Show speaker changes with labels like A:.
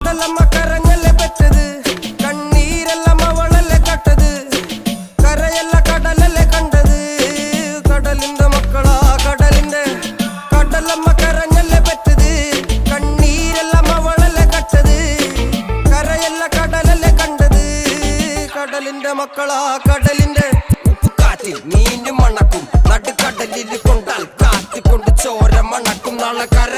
A: കടലമ്മ കരഞ്ഞല്ലേ പെറ്റത്, കണ്ണീരെല്ലാം അവളല്ലേ കട്ടത്, കരയല്ല കടലല്ലേ കണ്ടത്. കടലിന്റെ മക്കളാ കടലിന്റെ, കടലമ്മ കരഞ്ഞല്ലേ പെറ്റത്, കണ്ണീരെല്ലാം അവളല്ലേ കട്ടത്, കരയല്ല കടലല്ലേ കണ്ടത്. കടലിന്റെ മക്കളാ കടലിന്റെ. ഉപ്പുകാറ്റിൽ മീനും മണക്കും, നടുക്കടലിൽ കൊണ്ടാൽ കാറ്റിക്കൊണ്ട് ചോര മണക്കും. നാളെ കര